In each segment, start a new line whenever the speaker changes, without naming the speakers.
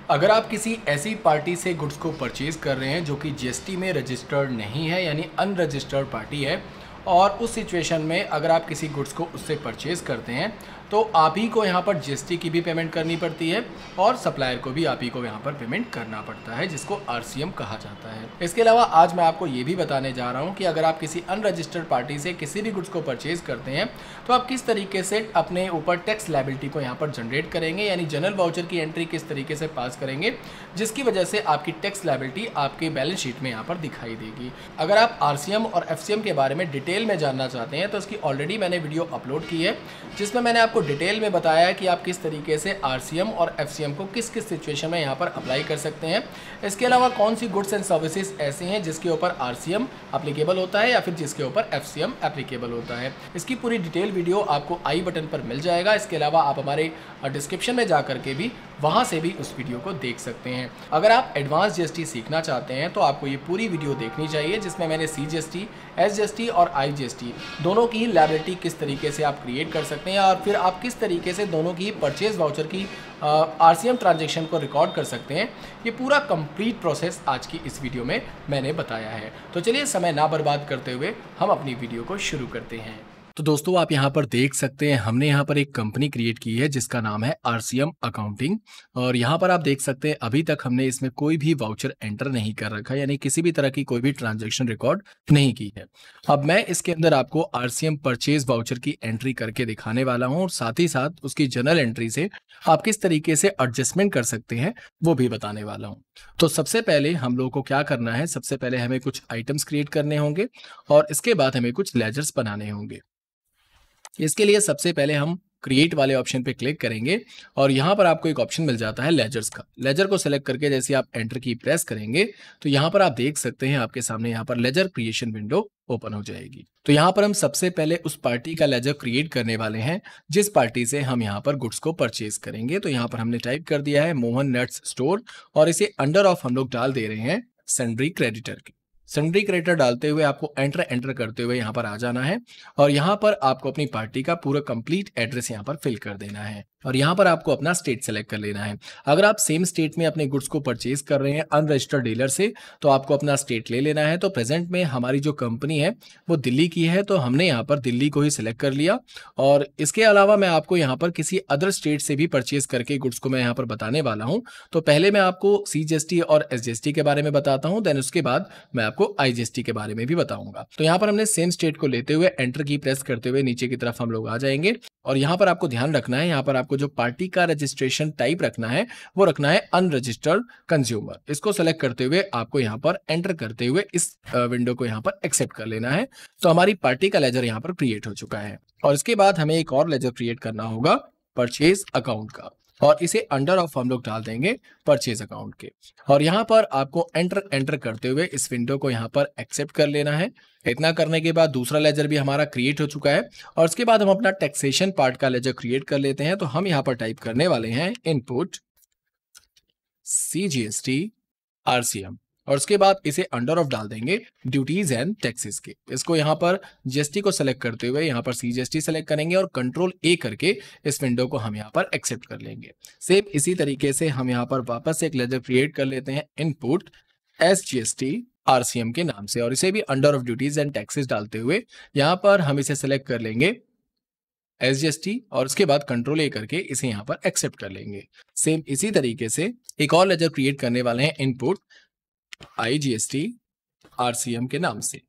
अगर आप किसी ऐसी पार्टी से गुड्स को परचेज़ कर रहे हैं जो कि जीएसटी में रजिस्टर्ड नहीं है यानी अनरजिस्टर्ड पार्टी है और उस सिचुएशन में अगर आप किसी गुड्स को उससे परचेज़ करते हैं तो आप ही को यहाँ पर जीएसटी की भी पेमेंट करनी पड़ती है और सप्लायर को भी आप ही को यहाँ पर पेमेंट करना पड़ता है, जिसको आरसीएम कहा जाता है। इसके अलावा आज मैं आपको ये भी बताने जा रहा हूँ कि अगर आप किसी अनरजिस्टर्ड पार्टी से किसी भी गुड्स को परचेज़ करते हैं तो आप किस तरीके से अपने ऊपर टैक्स लायबिलिटी को यहाँ पर जनरेट करेंगे, यानी जनरल वाउचर की एंट्री किस तरीके से पास करेंगे जिसकी वजह से आपकी टैक्स लायबिलिटी आपके बैलेंस शीट में यहाँ पर दिखाई देगी। अगर आप आरसीएम और एफसीएम के बारे में डिटेल में जानना चाहते हैं तो इसकी ऑलरेडी मैंने वीडियो अपलोड की है जिसमें मैंने आपको डिटेल में बताया है कि आप किस तरीके से आरसीएम और एफसीएम को किस किस सिचुएशन में यहाँ पर अप्लाई कर सकते हैं। इसके अलावा कौन सी गुड्स एंड सर्विसेज ऐसी हैं जिसके ऊपर आरसीएम एप्लीकेबल होता है या फिर जिसके ऊपर एफसीएम एप्लीकेबल होता है। इसकी पूरी डिटेल वीडियो आपको आई बटन पर मिल जाएगा। इसके अलावा आप हमारे डिस्क्रिप्शन में जा करके भी वहाँ से भी उस वीडियो को देख सकते हैं। अगर आप एडवांस जीएसटी सीखना चाहते हैं तो आपको ये पूरी वीडियो देखनी चाहिए जिसमें मैंने सीजीएसटी, एसजीएसटी और आईजीएसटी दोनों की लायबिलिटी किस तरीके से आप क्रिएट कर सकते हैं और फिर आप किस तरीके से दोनों की परचेज वाउचर की आरसीएम ट्रांजैक्शन को रिकॉर्ड कर सकते हैं। ये पूरा कंप्लीट प्रोसेस आज की इस वीडियो में मैंने बताया है। तो चलिए समय ना बर्बाद करते हुए हम अपनी वीडियो को शुरू करते हैं। तो दोस्तों आप यहाँ पर देख सकते हैं हमने यहाँ पर एक कंपनी क्रिएट की है जिसका नाम है आरसीएम अकाउंटिंग और यहाँ पर आप देख सकते हैं अभी तक हमने इसमें कोई भी वाउचर एंटर नहीं कर रखा, यानी किसी भी तरह की कोई भी ट्रांजैक्शन रिकॉर्ड नहीं की है। अब मैं इसके अंदर आपको आरसीएम परचेज वाउचर की एंट्री करके दिखाने वाला हूँ और साथ ही साथ उसकी जनरल एंट्री से आप किस तरीके से एडजस्टमेंट कर सकते हैं वो भी बताने वाला हूँ। तो सबसे पहले हम लोगों को क्या करना है, सबसे पहले हमें कुछ आइटम्स क्रिएट करने होंगे और इसके बाद हमें कुछ लेजर्स बनाने होंगे। इसके लिए सबसे पहले हम क्रिएट वाले ऑप्शन पे क्लिक करेंगे और यहाँ पर आपको एक ऑप्शन मिल जाता है लेजर्स का। लेजर को सेलेक्ट करके जैसे आप एंटर की प्रेस करेंगे तो यहाँ पर आप देख सकते हैं आपके सामने यहाँ पर लेजर क्रिएशन विंडो ओपन हो जाएगी। तो यहाँ पर हम सबसे पहले उस पार्टी का लेजर क्रिएट करने वाले हैं जिस पार्टी से हम यहाँ पर गुड्स को परचेज करेंगे। तो यहाँ पर हमने टाइप कर दिया है मोहन नट्स स्टोर और इसे अंडर ऑफ हम लोग डाल दे रहे हैं सन्ड्री क्रेडिटर की। सन्ड्री क्रेडिटर डालते हुए आपको एंटर करते हुए यहाँ पर आ जाना है और यहाँ पर आपको अपनी पार्टी का पूरा कंप्लीट एड्रेस यहाँ पर फिल कर देना है और यहाँ पर आपको अपना स्टेट सेलेक्ट कर लेना है। अगर आप सेम स्टेट में अपने गुड्स को परचेज कर रहे हैं अनरजिस्टर्ड डीलर से तो आपको अपना स्टेट ले लेना है। तो प्रेजेंट में हमारी जो कंपनी है वो दिल्ली की है तो हमने यहाँ पर दिल्ली को ही सिलेक्ट कर लिया और इसके अलावा मैं आपको यहाँ पर किसी अदर स्टेट से भी परचेज करके गुड्स को मैं यहाँ पर बताने वाला हूँ। तो पहले मैं आपको सीजीएसटी और एसजीएसटी के बारे में बताता हूँ, देन उसके बाद मैं आपको आईजीएसटी के बारे में भी बताऊंगा। तो यहाँ पर हमने सेम स्टेट को लेते हुए एंटर की प्रेस करते हुए नीचे की तरफ हम लोग आ जाएंगे और यहाँ पर आपको ध्यान रखना है, यहाँ पर आपको जो पार्टी का रजिस्ट्रेशन टाइप रखना है वो रखना है अनरजिस्टर्ड कंज्यूमर। इसको सेलेक्ट करते हुए आपको यहाँ पर एंटर करते हुए इस विंडो को यहाँ पर एक्सेप्ट कर लेना है। तो हमारी पार्टी का लेजर यहाँ पर क्रिएट हो चुका है और इसके बाद हमें एक और लेजर क्रिएट करना होगा परचेज अकाउंट का और इसे अंडर ऑफ हम लोग डाल देंगे परचेज अकाउंट के और यहाँ पर आपको एंटर करते हुए इस विंडो को यहाँ पर एक्सेप्ट कर लेना है। इतना करने के बाद दूसरा लेजर भी हमारा क्रिएट हो चुका है और उसके बाद हम अपना टैक्सेशन पार्ट का लेजर क्रिएट कर लेते हैं। तो हम यहाँ पर टाइप करने वाले हैं इनपुट सीजीएसटी आरसीएम और उसके बाद इसे अंडर ऑफ डाल देंगे ड्यूटीज एंड टैक्सेस के। इसको यहाँ पर जीएसटी को सेलेक्ट करते हुए यहाँ पर सीजीएसटी सेलेक्ट करेंगे और कंट्रोल ए करके इस विंडो को हम यहाँ पर एक्सेप्ट कर लेंगे। सेम इसी तरीके से हम यहाँ पर वापस एक लेजर क्रिएट कर लेते हैं इनपुट एसजीएसटी आरसीएम के नाम से और इसे भी under of duties and taxes डालते हुए यहाँ पर हम इसे सेलेक्ट कर लेंगे एसजीएसटी और उसके बाद कंट्रोल ए करके इसे यहाँ पर एक्सेप्ट कर लेंगे। सेम इसी तरीके से एक और लेजर क्रिएट करने वाले हैं इनपुट आईजीएसटी आरसीएम के नाम से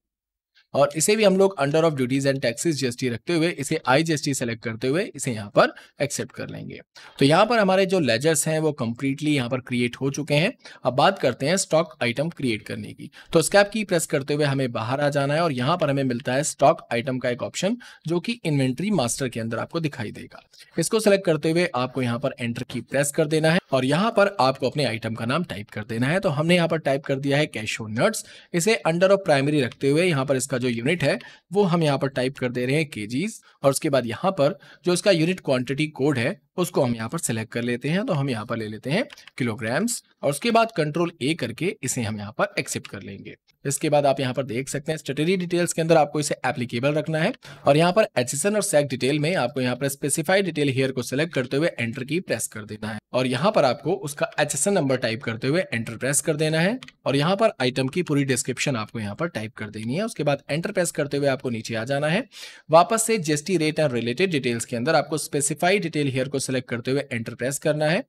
और इसे भी हम लोग under of duties and taxes GST रखते हुए इसे आईजीएसटी सेलेक्ट करते हुए इसे यहाँ पर एक्सेप्ट कर लेंगे। तो यहाँ पर हमारे जो लेजर्स हैं वो कंप्लीटली यहाँ पर क्रिएट हो चुके हैं। अब बात करते हैं स्टॉक आइटम क्रिएट करने की। तो स्कैप की प्रेस करते हुए हमें बाहर आ जाना है और यहाँ पर हमें मिलता है स्टॉक आइटम का एक ऑप्शन जो कि इन्वेंट्री मास्टर के अंदर आपको दिखाई देगा। इसको सेलेक्ट करते हुए आपको यहाँ पर एंटर की प्रेस कर देना है और यहाँ पर आपको अपने आइटम का नाम टाइप कर देना है। तो हमने यहाँ पर टाइप कर दिया है कैशू नट्स। इसे अंडर ऑफ प्राइमरी रखते हुए यहाँ पर इसका जो यूनिट है वो हम यहाँ पर टाइप कर दे रहे हैं केजीज और उसके बाद यहाँ पर जो इसका यूनिट क्वांटिटी कोड है उसको हम यहाँ पर सिलेक्ट कर लेते हैं। तो हम यहाँ पर ले लेते हैं किलोग्राम्स और उसके बाद कंट्रोल ए करके इसे हम यहाँ पर एक्सेप्ट कर लेंगे। इसके बाद आप यहाँ पर देख सकते हैं स्टैट्यूटरी डिटेल्स के अंदर आपको इसे एप्लीकेबल रखना है और यहाँ पर एचएसएन और सैक डिटेल में आपको यहाँ पर स्पेसिफाइड डिटेल हियर को सिलेक्ट करते हुए एंटर की प्रेस कर देना है और यहाँ पर आपको उसका एचएसएन नंबर टाइप करते हुए एंटर प्रेस कर देना है और यहाँ पर आइटम की पूरी डिस्क्रिप्शन आपको यहाँ पर टाइप कर देनी है। उसके बाद एंटर प्रेस करते हुए आपको नीचे आ जाना है। वापस से GST rate and related details के अंदर आपको स्पेसिफाइड डिटेल हियर को सिलेक्ट करते हुए एंटर प्रेस करना है।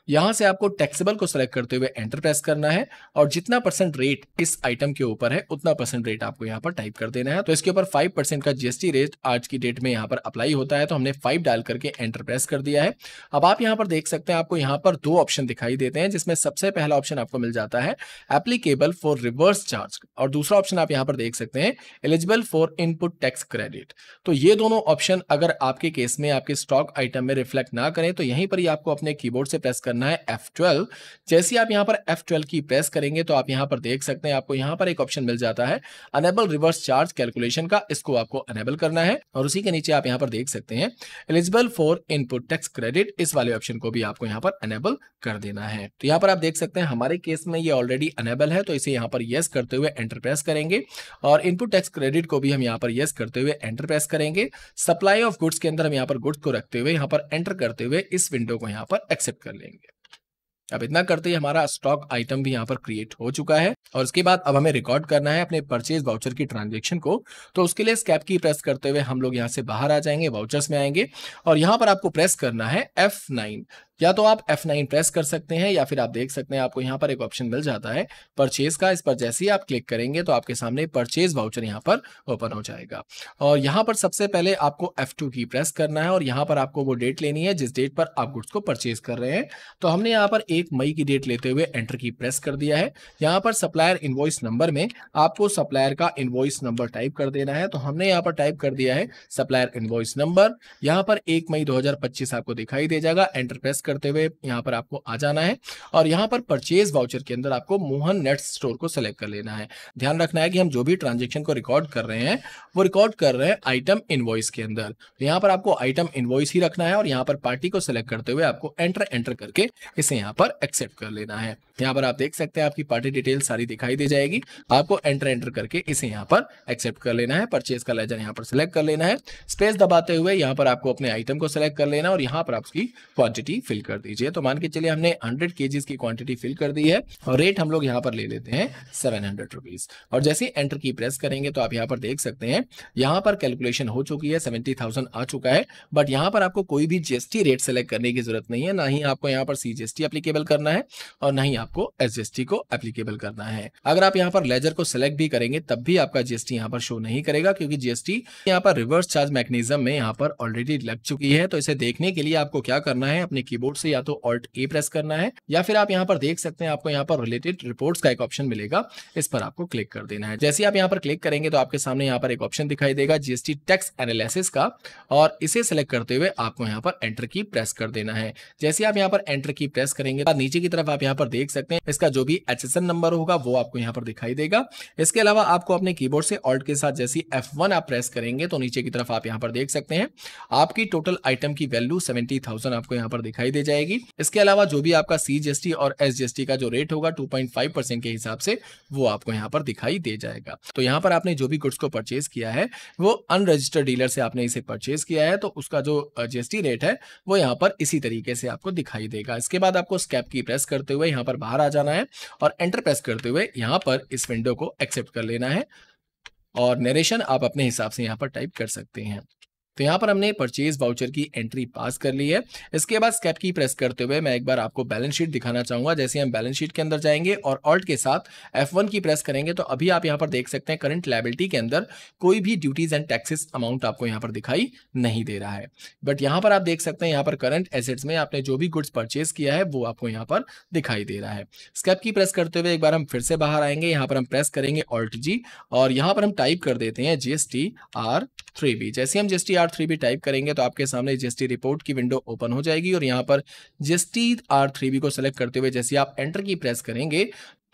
यहाँ से आपको टैक्सेबल को सिलेक्ट करते हुए एंटर प्रेस करना है और जितना परसेंट रेट इस आइटम के ऊपर है उतना परसेंट रेट आपको यहाँ पर टाइप कर देना है। तो इसके ऊपर 5% का जीएसटी रेट आज की डेट में यहाँ पर अप्लाई होता है, तो हमने 5 डाल करके एंटर प्रेस कर दिया है। अब आप यहाँ पर देख सकते हैं आपको यहाँ पर 2 ऑप्शन दिखाई देते हैं, जिसमें सबसे पहला ऑप्शन आपको मिल जाता है एप्लीकेबल फॉर रिवर्स चार्ज और दूसरा ऑप्शन आप यहाँ पर देख सकते हैं eligible for input tax credit. तो ये दोनों ऑप्शन अगर आपके केस में आपके स्टॉक आइटम में रिफ्लेक्ट ना करें तो यहीं पर ही आपको अपने कीबोर्ड से प्रेस करना है F12। जैसे ही आप यहाँ पर F12 की प्रेस करेंगे तो आप यहाँ पर देख सकते हैं आपको यहाँ पर एक ऑप्शन मिल जाता है अनेबल रिवर्स चार्ज कैलकुलेशन का, इसको आपको अनेबल करना है और उसी के नीचे आप यहाँ पर देख सकते हैं eligible for input tax credit, इस वाले ऑप्शन को भी आपको यहाँ पर अनेबल कर देना है। तो यहाँ पर आप देख सकते हैं हमारे केस में ये ऑलरेडी अनेबल है, तो इसे यहाँ पर यस करते हुए एंटर प्रेस करेंगे और इनपुट टैक्स क्रेडिट को भी हम यहाँ पर यस करते हुए एंटर प्रेस करेंगे। सप्लाई ऑफ गुड्स के अंदर हम यहाँ पर गुड्स को रखते हुए यहाँ पर एंटर करते हुए इस विंडो को यहाँ पर एक्सेप्ट कर लेंगे। अब इतना करते ही हमारा स्टॉक आइटम भी यहाँ पर क्रिएट हो चुका है और उसके बाद अब हमें रिकॉर्ड करना है अपने परचेज वाउचर की ट्रांजैक्शन को। तो उसके लिए स्कैप की प्रेस करते हुए हम लोग यहाँ से बाहर आ जाएंगे, वाउचर्स में आएंगे और यहाँ पर आपको प्रेस करना है F9। या तो आप F9 प्रेस कर सकते हैं या फिर आप देख सकते हैं आपको यहाँ पर एक ऑप्शन मिल जाता है परचेज का, इस पर जैसे ही आप क्लिक करेंगे तो आपके सामने परचेज वाउचर यहाँ पर ओपन हो जाएगा और यहाँ पर सबसे पहले आपको F2 की प्रेस करना है और यहाँ पर आपको वो डेट लेनी है जिस डेट पर आप गुड्स को परचेज कर रहे हैं। तो हमने यहाँ पर 1 मई की डेट लेते हुए एंटर की प्रेस कर दिया है। यहाँ पर सप्लायर इनवॉइस नंबर में आपको सप्लायर का इनवॉइस नंबर टाइप कर देना है, तो हमने यहाँ पर टाइप कर दिया है सप्लायर इनवॉइस नंबर। यहाँ पर 1 मई 2025 आपको दिखाई दे जाएगा। एंटर प्रेस करते हुए यहाँ पर आपको आ जाना है और यहाँ पर परचेज वाउचर के अंदर आपको मोहन नेट स्टोर को सिलेक्ट कर लेना है। ध्यान रखना है कि हम जो भी ट्रांजेक्शन को रिकॉर्ड कर रहे हैं वो रिकॉर्ड कर रहे हैं आइटम इनवॉइस के अंदर। यहाँ पर आपको आइटम इनवॉइस ही रखना है और यहाँ पर पार्टी को सिलेक्ट करते हुए आपको एंटर करके इसे यहाँ पर एक्सेप्ट कर लेना है। यहाँ पर आप देख सकते हैं आपकी पार्टी डिटेल सारी दिखाई दे जाएगी, आपको एंटर करके इसे यहाँ पर एक्सेप्ट कर लेना है। परचेज का लेजर यहाँ पर सिलेक्ट कर लेना है, स्पेस दबाते हुए यहाँ पर आपको अपने आइटम को सिलेक्ट कर लेना और यहाँ पर आप उसकी क्वांटिटी फिल कर दीजिए। तो मान के चलिए हमने 100 kgs की क्वांटिटी फिल कर दी है और रेट हम लोग यहाँ पर ले लेते हैं 700 रुपीज और जैसे ही एंटर की प्रेस करेंगे तो आप यहाँ पर देख सकते हैं यहाँ पर कैलकुलेशन हो चुकी है, 70,000 आ चुका है। बट यहाँ पर आपको कोई भी जीएसटी रेट सेलेक्ट करने की जरूरत नहीं है, ना ही आपको यहाँ पर सीजीएसटी एप्लीकेबल करना है और ना ही आपको एसजीएसटी को एप्लीकेबल करना है। अगर आप यहाँ पर लेजर को सिलेक्ट भी करेंगे तब भी आपका जीएसटी यहाँ पर शो नहीं करेगा, क्योंकि जीएसटी यहाँ पर रिवर्स चार्ज मैकेनिज्म में यहाँ पर ऑलरेडी लग चुकी है। तो इसे देखने के लिए आपको क्या करना है, अपने कीबोर्ड से या तो ऑल्ट ए प्रेस करना है या फिर आप यहाँ पर देख सकते हैं आपको यहाँ पर रिलेटेड रिपोर्ट्स का एक ऑप्शन मिलेगा, इस पर आपको क्लिक कर देना है। जैसे आप यहाँ पर क्लिक करेंगे तो आपके सामने यहाँ पर एक ऑप्शन दिखाई देगा जीएसटी टैक्स एनालिसिस का और इसे सिलेक्ट करते हुए आपको यहाँ पर एंटर की प्रेस कर देना है। जैसे आप यहाँ पर एंटर की प्रेस करेंगे तो नीचे की तरफ आप यहाँ पर देख सकते हैं इसका जो भी एचएसएन नंबर होगा वो आपको यहाँ पर दिखाई देगा। इसके अलावा आपको अपने कीबोर्ड से ऑल्ट के साथ जैसे F1 आप प्रेस करेंगे तो नीचे की तरफ आप यहाँ पर देख सकते हैं आपकी टोटल आइटम की वैल्यू 70,000 आपको यहाँ पर दिखाई दे जाएगी। इसके अलावा जो भी आपका सीजीएसटी और एसजीएसटी का जो रेट होगा 2.5% के हिसाब से वो आपको यहाँ पर दिखाई दे जाएगा। तो यहाँ पर आपने जो भी गुड्स को परचेज किया है वो अनरजिस्टर्ड डीलर से आपने इसे परचेज किया है, तो उसका जो जीएसटी रेट है वो यहाँ पर इसी तरीके से आपको दिखाई देगा। इसके बाद आपको स्कैप की प्रेस करते हुए यहाँ पर बाहर आ जाना है और एंटर प्रेस करते हुए यहाँ पर इस विंडो को एक्सेप्ट कर लेना है और नरेशन आप अपने हिसाब से यहाँ पर टाइप कर सकते हैं। तो यहाँ पर हमने परचेज वाउचर की एंट्री पास कर ली है। इसके बाद स्कैप की प्रेस करते हुए मैं एक बार आपको बैलेंस शीट दिखाना चाहूंगा। जैसे हम बैलेंस शीट के अंदर जाएंगे और ऑल्ट के साथ F1 की प्रेस करेंगे तो अभी आप यहाँ पर देख सकते हैं करंट लायबिलिटी के अंदर कोई भी ड्यूटीज एंड टैक्सेस अमाउंट आपको यहाँ पर दिखाई नहीं दे रहा है। बट यहाँ पर आप देख सकते हैं यहाँ पर करंट एसेट्स में आपने जो भी गुड्स परचेज किया है वो आपको यहाँ पर दिखाई दे रहा है। स्कैप की प्रेस करते हुए एक बार हम फिर से बाहर आएंगे, यहाँ पर हम प्रेस करेंगे ऑल्ट जी और यहाँ पर हम टाइप कर देते हैं GSTR3B। जैसे हम GSTR3B टाइप करेंगे तो आपके सामने जीएसटी रिपोर्ट की विंडो ओपन हो जाएगी और यहाँ पर GSTR3B को सिलेक्ट करते हुए जैसे आप एंटर की प्रेस करेंगे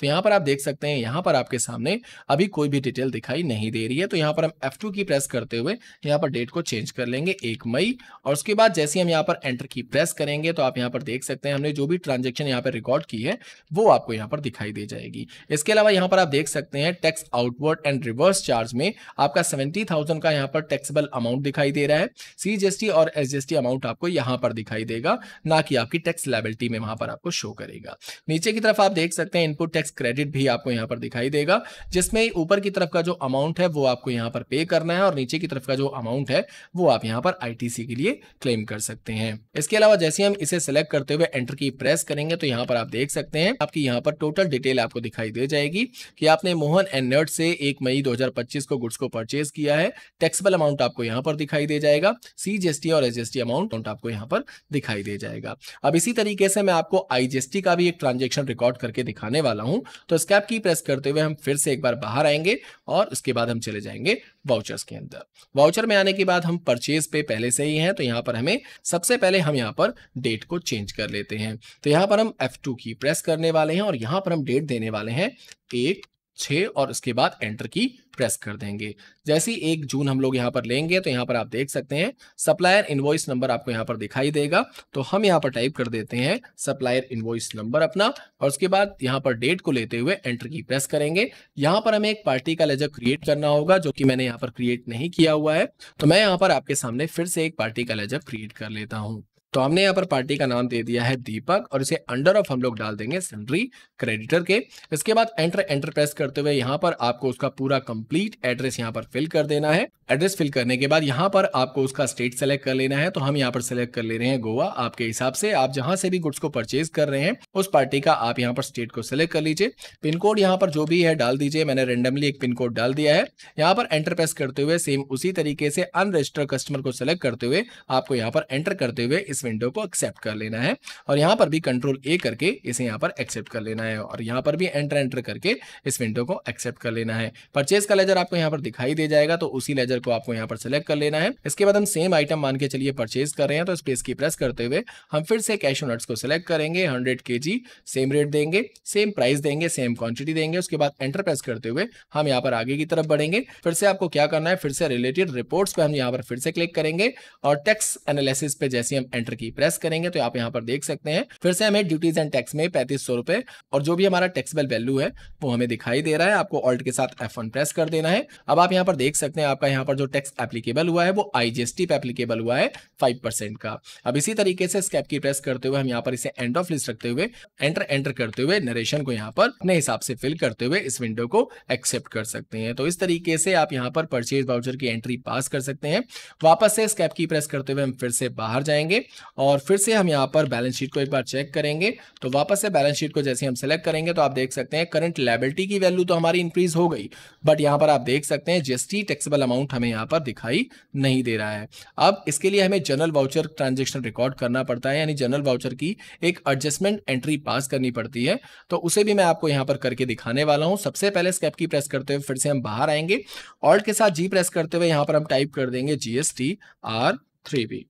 तो यहाँ पर आप देख सकते हैं, यहाँ पर आपके सामने अभी कोई भी डिटेल दिखाई नहीं दे रही है। तो यहाँ पर हम F2 की प्रेस करते हुए यहाँ पर डेट को चेंज कर लेंगे 1 मई, और उसके बाद जैसे हम यहाँ पर एंटर की प्रेस करेंगे तो आप यहाँ पर देख सकते हैं हमने जो भी ट्रांजेक्शन यहाँ पर रिकॉर्ड की है वो आपको यहाँ पर दिखाई दे जाएगी। इसके अलावा यहाँ पर आप देख सकते हैं tax outward and reverse charge में आपका 70,000 का यहाँ पर टैक्सेबल अमाउंट दिखाई दे रहा है। CGST और SGST अमाउंट आपको यहाँ पर दिखाई देगा, ना कि आपकी टैक्स लायबिलिटी में वहां पर आपको शो करेगा। नीचे की तरफ आप देख सकते हैं इनपुट टैक्स क्रेडिट भी आपको यहाँ पर दिखाई देगा, जिसमें ऊपर की तरफ का जो अमाउंट है वो आपको यहाँ पर पे करना है और नीचे की तरफ का जो अमाउंट है वो आप यहाँ पर ITC के लिए क्लेम कर सकते हैं। इसके अलावा जैसे हम इसे सिलेक्ट करते हुए एंटर की प्रेस करेंगे तो यहाँ पर आप देख सकते हैं आपकी यहाँ पर टोटल डिटेल आपको दिखाई दे जाएगी कि आपने मोहन एंड नर्ड से 1 मई 2025 को गुड्स को परचेज किया है। टैक्सेबल अमाउंट आपको यहाँ पर दिखाई दे जाएगा, CGST और SGST अमाउंट आपको यहाँ पर दिखाई दे जाएगा। अब इसी तरीके से मैं आपको IGST का भी एक ट्रांजेक्शन रिकॉर्ड करके दिखाने वाला हूं। तो एस्केप की प्रेस करते हुए हम फिर से एक बार बाहर आएंगे और उसके बाद हम चले जाएंगे वाउचर्स के अंदर। वाउचर में आने के बाद हम परचेज पे पहले से ही हैं, तो यहाँ पर हमें सबसे पहले हम यहाँ पर डेट को चेंज कर लेते हैं। तो यहाँ पर हम F2 की प्रेस करने वाले हैं और यहाँ पर हम डेट देने वाले हैं 1/6 और उसके बाद एंटर की प्रेस कर देंगे। जैसे ही 1 जून हम लोग यहाँ पर लेंगे तो यहाँ पर आप देख सकते हैं सप्लायर इनवॉइस नंबर आपको यहाँ पर दिखाई देगा। तो हम यहाँ पर टाइप कर देते हैं सप्लायर इनवॉइस नंबर अपना और उसके बाद यहाँ पर डेट को लेते हुए एंटर की प्रेस करेंगे। यहाँ पर हमें एक पार्टी का लेजर क्रिएट करना होगा, जो कि मैंने यहाँ पर क्रिएट नहीं किया हुआ है। तो मैं यहाँ पर आपके सामने फिर से एक पार्टी का लेजर क्रिएट कर लेता हूँ। तो हमने यहाँ पर पार्टी का नाम दे दिया है दीपक और इसे अंडर ऑफ हम लोग डाल देंगे सन्ड्री क्रेडिटर के। इसके बाद एंटर प्रेस करते हुए यहाँ पर आपको उसका पूरा कंप्लीट एड्रेस यहाँ पर फिल कर देना है। एड्रेस फिल करने के बाद यहाँ पर आपको उसका स्टेट सेलेक्ट कर लेना है। तो हम यहाँ पर सेलेक्ट कर ले रहे हैं गोवा। आपके हिसाब से आप जहां से भी गुड्स को परचेज कर रहे हैं उस पार्टी का आप यहाँ पर स्टेट को सिलेक्ट कर लीजिए। पिन कोड यहाँ पर जो भी है डाल दीजिए। मैंने रेंडमली एक पिन कोड डाल दिया है। यहाँ पर एंटर प्रेस करते हुए सेम उसी तरीके से अनरजिस्टर्ड कस्टमर को सिलेक्ट करते हुए आपको यहाँ पर एंटर करते हुए इस विंडो को एक्सेप्ट कर लेना है और यहाँ पर भी कंट्रोल A करके इसे यहाँ पर एक्सेप्ट कर लेना है और यहाँ पर भी एंटर करके इस विंडो को एक्सेप्ट कर लेना है। परचेज का लेजर आपको यहाँ पर दिखाई दे जाएगा, तो उसी लेजर को आपको यहाँ पर सिलेक्ट कर लेना है। इसके बाद हम सेम आइटम मान के चलिए परचेज कर रहे हैं, तो स्पेस की प्रेस करते हुए हम फिर से कैश नट्स को सिलेक्ट करेंगे। 100 kg सेम रेट देंगे, सेम प्राइस देंगे, सेम क्वांटिटी देंगे। उसके बाद एंटर प्रेस करते हुए हम यहाँ पर आगे की तरफ बढ़ेंगे। फिर से आपको क्या करना है, फिर से रिलेटेड रिपोर्ट्स पे हम यहाँ पर फिर से क्लिक करेंगे और टैक्स एनालिसिस पे जैसे हम एंटर की प्रेस करेंगे तो आप यहाँ पर देख सकते हैं फिर से हमें ड्यूटीज एंड टैक्स में 3500 रुपए और जो भी हमारा टैक्सेबल वैल्यू है वो हमें दिखाई दे रहा है। आपको ऑल्ट के साथ F1 प्रेस कर देना है। अब आप यहाँ पर देख सकते हैं आपका यहाँ पर जो टैक्स एप्लीकेबल हुआ है वो IGST पे एप्लीकेबल हुआ है 5% का। अब इसी तरीके से स्केप की प्रेस करते हुए हम यहाँ पर इसे एंड ऑफ लिस्ट रखते हुए एंटर करते हुए नरेशन को यहाँ पर अपने हिसाब से फिल करते हुए इस विंडो को एक्सेप्ट कर सकते हैं। तो इस तरीके से आप यहाँ पर परचेज वाउचर की एंट्री पास कर सकते हैं। वापस से स्केप की प्रेस करते हुए हम फिर से बाहर जाएंगे और फिर से हम यहाँ पर बैलेंस शीट को एक बार चेक करेंगे। तो वापस से बैलेंस शीट को जैसे हम सेलेक्ट करेंगे तो आप देख सकते हैं करंट लायबिलिटी की वैल्यू तो हमारी इंक्रीज हो गई, बट यहाँ पर आप देख सकते हैं जीएसटी टैक्सेबल अमाउंट हमें यहाँ पर दिखाई नहीं दे रहा है। अब इसके लिए हमें जनरल वाउचर ट्रांजेक्शन रिकॉर्ड करना पड़ता है, यानी जनरल वाउचर की एक एडजस्टमेंट एंट्री पास करनी पड़ती है। तो उसे भी मैं आपको यहाँ पर करके दिखाने वाला हूँ। सबसे पहले स्केप की प्रेस करते हुए फिर से हम बाहर आएंगे। ऑल्ट के साथ जी प्रेस करते हुए यहाँ पर हम टाइप कर देंगे GST R3B।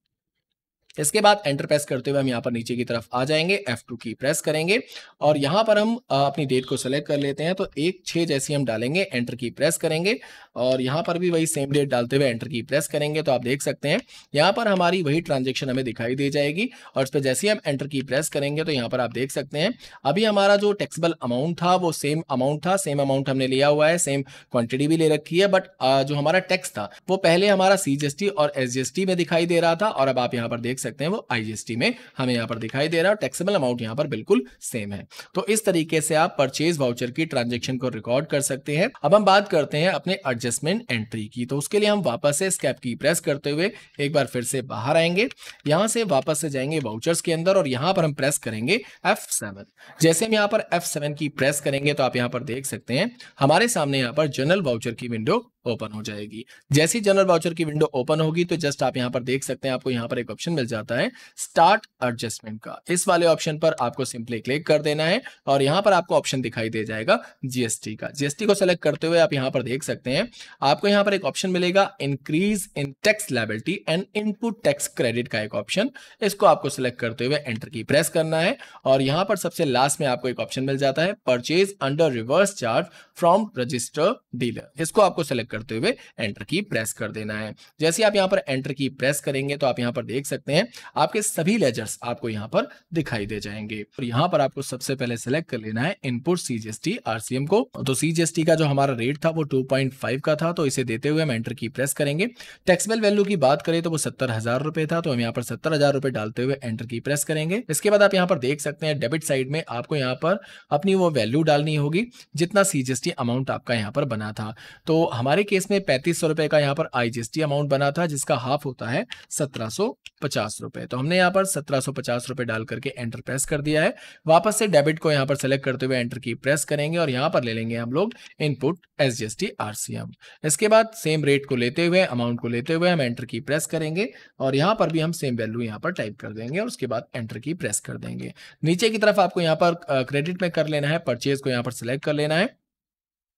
इसके बाद एंटर प्रेस करते हुए हम यहाँ पर नीचे की तरफ आ जाएंगे, F2 की प्रेस करेंगे और यहाँ पर हम अपनी डेट को सेलेक्ट कर लेते हैं। तो 1/6 जैसी हम डालेंगे, एंटर की प्रेस करेंगे और यहाँ पर भी वही सेम डेट डालते हुए एंटर की प्रेस करेंगे। तो आप देख सकते हैं यहाँ पर हमारी वही ट्रांजेक्शन हमें दिखाई दे जाएगी और इस पर जैसे हम एंटर की प्रेस करेंगे तो यहाँ पर आप देख सकते हैं अभी हमारा जो टैक्सेबल अमाउंट था वो सेम अमाउंट था, सेम अमाउंट हमने लिया हुआ है, सेम क्वांटिटी भी ले रखी है, बट जो हमारा टैक्स था वो पहले हमारा CGST और SGST में दिखाई दे रहा था और अब आप यहाँ पर देख सकते हैं वो IGST में हमें यहाँ पर दिखाई दे रहा है और टैक्सेबल अमाउंट यहाँ पर बिल्कुल सेम है। तो इस तरीके से आप परचेज वाउचर की ट्रांजेक्शन को रिकॉर्ड कर सकते हैं। अब हम बात करते हैं अपने एडजस्टमेंट एंट्री की। तो उसके लिए हम वापस से स्केप की प्रेस करते हुए एक बार फिर से बाहर आएंगे, यहाँ से वापस से जाएंगे वाउचर्स के अंदर और यहाँ पर हम प्रेस करेंगे F7। जैसे हम यहाँ पर F7 की प्रेस करेंगे तो आप यहाँ पर देख सकते हैं हमारे सामने यहाँ पर जनरल वाउचर की विंडो ओपन हो जाएगी। जैसी जनरल वाउचर की विंडो ओपन होगी तो जस्ट आप यहाँ पर देख सकते हैं, आपको यहाँ पर एक ऑप्शन मिल जाता है स्टार्ट एडजस्टमेंट का। इस वाले ऑप्शन पर आपको सिंपली क्लिक कर देना है और यहाँ पर आपको ऑप्शन दिखाई दे जाएगा जीएसटी का। जीएसटी को सेलेक्ट करते हुए आप यहाँ पर देख सकते हैं, आपको यहाँ पर एक ऑप्शन मिलेगा increase in tax liability and input tax credit का एक ऑप्शन। इसको आपको सेलेक्ट करते हुए एंटर की प्रेस करना है और यहाँ पर सबसे लास्ट में आपको एक ऑप्शन मिल जाता है purchase under reverse charge from registered dealer. इसको आपको सेलेक्ट करते हुए एंटर की प्रेस कर देना है। जैसे आप यहाँ पर एंटर की प्रेस करेंगे तो आप यहाँ पर देख सकते हैं आपके सभी लेजर्स आपको यहाँ पर दिखाई दे जाएंगे। और यहाँ पर आपको सबसे पहले सेलेक्ट कर लेना है इनपुट सीजीएसटी आरसीएम को। तो सीजीएसटी का जो हमारा रेट था वो 2.5 का था, तो इसे देते हुए हम एंटर की प्रेस करेंगे। टैक्सेबल वैल्यू की बात करें तो वो 70,000 रुपए था, तो हम यहाँ पर 70,000 रुपए डालते हुए एंटर की प्रेस करेंगे। इसके बाद आप यहाँ पर देख सकते हैं डेबिट साइड में आपको यहाँ पर अपनी वो वैल्यू डालनी होगी जितना सीजीएसटी अमाउंट आपका यहाँ पर बना था। तो हमारे केस में 3500 रुपए का यहाँ पर आईजीएसटी अमाउंट बना था, जिसका हाफ होता है 1750 रुपए। तो हमने यहाँ पर 1750 रुपए डाल करके एंटर प्रेस कर दिया है। वापस से डेबिट को यहाँ पर सेलेक्ट करते हुए एंटर की प्रेस करेंगे और यहाँ पर ले लेंगे हम लोग इनपुट एसजीएसटी आरसीएम। इसके बाद सेम रेट को लेते हुए, अमाउंट को लेते हुए हम एंटर की प्रेस करेंगे और यहाँ पर भी हम सेम वैल्यू यहाँ पर टाइप कर देंगे और उसके बाद एंटर की प्रेस कर देंगे। नीचे की तरफ आपको यहाँ पर क्रेडिट में कर लेना है, परचेज को यहाँ पर सिलेक्ट कर लेना है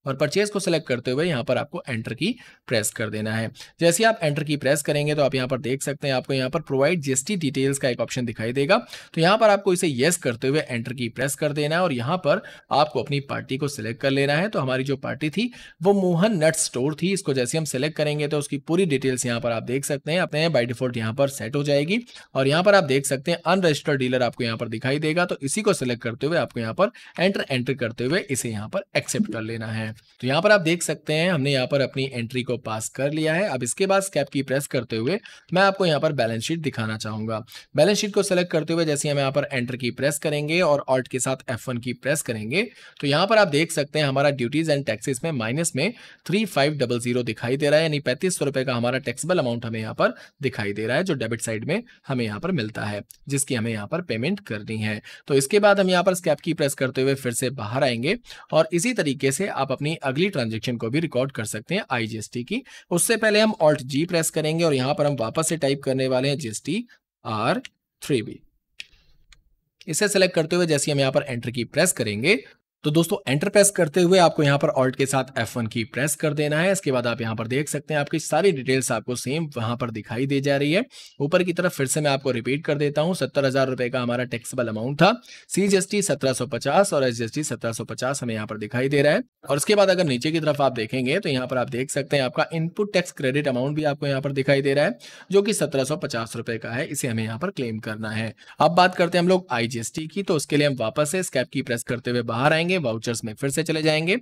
और परचेज को सिलेक्ट करते हुए यहाँ पर आपको एंटर की प्रेस कर देना है। जैसे ही आप एंटर की प्रेस करेंगे तो आप यहाँ पर देख सकते हैं आपको यहाँ पर प्रोवाइड जीएसटी डिटेल्स का एक ऑप्शन दिखाई देगा। तो यहाँ पर आपको इसे यस करते हुए एंटर की प्रेस कर देना है और यहाँ पर आपको अपनी पार्टी को सिलेक्ट कर लेना है। तो हमारी जो पार्टी थी वो मोहन नट स्टोर थी। इसको जैसे हम सिलेक्ट करेंगे तो उसकी पूरी डिटेल्स यहाँ पर आप देख सकते हैं अपने बाय डिफॉल्ट यहाँ पर सेट हो जाएगी। और यहाँ पर आप देख सकते हैं अनरजिस्टर्ड डीलर आपको यहाँ पर दिखाई देगा, तो इसी को सिलेक्ट करते हुए आपको यहाँ पर एंटर करते हुए इसे यहाँ पर एक्सेप्ट कर लेना है। तो यहाँ पर आप देख सकते हैं हमने यहाँ पर अपनी एंट्री को पास कर लिया है। अब इसके बाद स्केप की प्रेस करते हुए मैं आपको यहाँ पर बैलेंस शीट दिखाना चाहूंगा। बैलेंस शीट को सेलेक्ट करते हुए जैसे हम यहाँ पर एंटर की प्रेस करेंगे और ऑल्ट के साथ F1 की प्रेस करेंगे तो यहाँ पर आप देख सकते हैं हमारा ड्यूटीज एंड टैक्सेस में माइनस में 3500 दिखाई दे रहा है, यानी 3500 रुपए का हमारा टैक्सेबल अमाउंट हमें यहाँ पर दिखाई दे रहा है जो डेबिट साइड में हमें यहाँ पर मिलता है, जिसकी हमें यहाँ पर पेमेंट करनी है। तो इसके बाद हम यहाँ पर स्केप की प्रेस करते हुए फिर से बाहर आएंगे और इसी तरीके से आप अपनी अगली ट्रांजेक्शन को भी रिकॉर्ड कर सकते हैं आईजीएसटी की। उससे पहले हम ऑल्ट जी प्रेस करेंगे और यहाँ पर हम वापस से टाइप करने वाले हैं जीएसटी R3B। इसे सेलेक्ट करते हुए जैसे हम यहाँ पर एंटर की प्रेस करेंगे तो दोस्तों एंटर प्रेस करते हुए आपको यहाँ पर ऑल्ट के साथ F1 की प्रेस कर देना है। इसके बाद आप यहाँ पर देख सकते हैं आपकी सारी डिटेल्स आपको सेम वहां पर दिखाई दे जा रही है। ऊपर की तरफ फिर से मैं आपको रिपीट कर देता हूँ, 70,000 रुपए का हमारा टैक्सेबल अमाउंट था, सीजीएसटी 1750 और एसजीएसटी 1750 हमें यहाँ पर दिखाई दे रहा है। और उसके बाद अगर नीचे की तरफ आप देखेंगे तो यहाँ पर आप देख सकते हैं आपका इनपुट टैक्स क्रेडिट अमाउंट भी आपको यहाँ पर दिखाई दे रहा है जो कि 1750 रुपए का है। इसे हमें यहाँ पर क्लेम करना है। अब बात करते हैं हम लोग आईजीएसटी की, तो उसके लिए हम वापस से स्केप की प्रेस करते हुए बाहर आएंगे, वाउचर्स में फिर से चले जाएंगे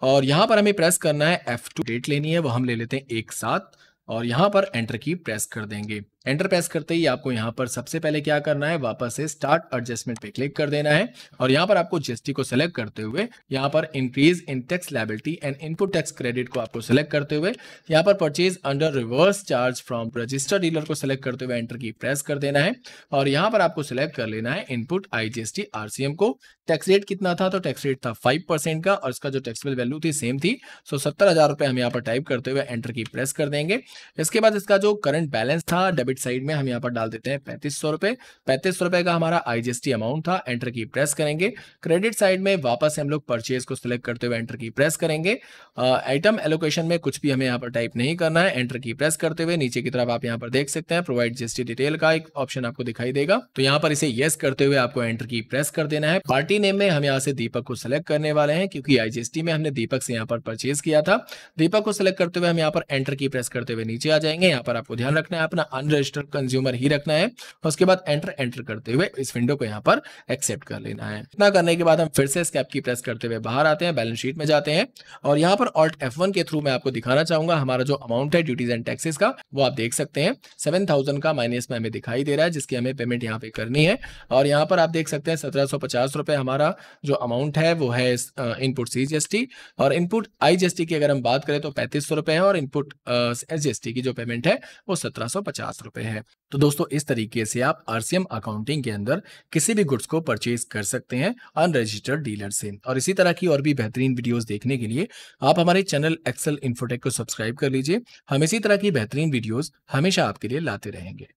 और यहां पर हमें प्रेस करना है F2 डेट लेनी है, वो हम ले लेते हैं एक साथ और यहां पर एंटर की प्रेस कर देंगे। एंटर प्रेस करते ही आपको यहां पर सबसे पहले क्या करना है, वापस से स्टार्ट एडजस्टमेंट पे क्लिक कर देना है और यहां पर आपको जीएसटी को सिलेक्ट करते हुए यहां पर increase in tax liability and input tax credit को आपको सिलेक्ट करते हुए यहां पर purchase under reverse charge from registered dealer को सिलेक्ट करते हुए एंटर की प्रेस कर देना है और यहां पर आपको सिलेक्ट कर लेना है इनपुट आईजीएसटी आरसीएम को। टैक्स रेट कितना था, तो टैक्स रेट था 5% का और इसका जो टैक्सेबल वैल्यू थी सेम थी। सो 70,000 रुपए हम यहाँ पर टाइप करते हुए एंटर की प्रेस कर देंगे। इसके बाद इसका जो करंट बैलेंस था डेबिट साइड में हम यहाँ पर डाल देते हैं 3500 रुपए। 3500 रुपए का हमारा आईजीएसटी अमाउंट था, एंटर की प्रेस करेंगे। क्रेडिट साइड में वापस हम लोग परचेज को सिलेक्ट करते हुए एंटर की प्रेस करेंगे। आइटम एलोकेशन में कुछ भी हमें यहाँ पर टाइप नहीं करना है। एंटर की प्रेस करते हुए नीचे की तरफ आप यहाँ पर देख सकते हैं प्रोवाइड जीएसटी डिटेल का एक ऑप्शन आपको दिखाई देगा, तो यहाँ पर इसे यस करते हुए आपको एंटर की प्रेस कर देना है। पार्टी नेम में हम यहाँ से दीपक को सिलेक्ट करने वाले हैं क्योंकि आईजीएसटी में हमने दीपक से यहाँ पर परचेज किया था। दीपक को सिलेक्ट करते हुए हम यहाँ पर एंटर की प्रेस करते हुए नीचे आ जाएंगे। यहाँ पर आपको ध्यान रखना है अपना अनरजिस्टर्ड कंज्यूमर ही रखना है। उसके बाद एंटर करते हुए इस विंडो को यहाँ पर एक्सेप्ट कर लेना है। इतना करने के बाद हम फिर से स्केप की प्रेस करते हुए बाहर आते हैं, बैलेंस शीट में जाते हैं और यहाँ पर ऑल्ट F1 के थ्रू मैं आपको दिखाना चाहूंगा हमारा जो अमाउंट है ड्यूटीज एंड टैक्सेस का, वो आप देख सकते हैं 7,000 का माइनस में हमें दिखाई दे रहा है जिसकी हमें पेमेंट यहाँ पे करनी है। और यहाँ पर आप देख सकते हैं 1750 रुपए हमारा जो अमाउंट है वो है इनपुट सीजीएसटी और इनपुट आईजीएसटी की अगर हम बात करें तो 3500 रुपए है और इनपुट एसजीएसटी की जो पेमेंट है वो 1750 रुपए है। तो दोस्तों इस तरीके से आप आरसीएम अकाउंटिंग के अंदर किसी भी गुड्स को परचेज कर सकते हैं अनरजिस्टर्ड डीलर से। और इसी तरह की और भी बेहतरीन वीडियोस देखने के लिए आप हमारे चैनल एक्सेल इन्फोटेक को सब्सक्राइब कर लीजिए। हम इसी तरह की बेहतरीन वीडियोस हमेशा आपके लिए लाते रहेंगे।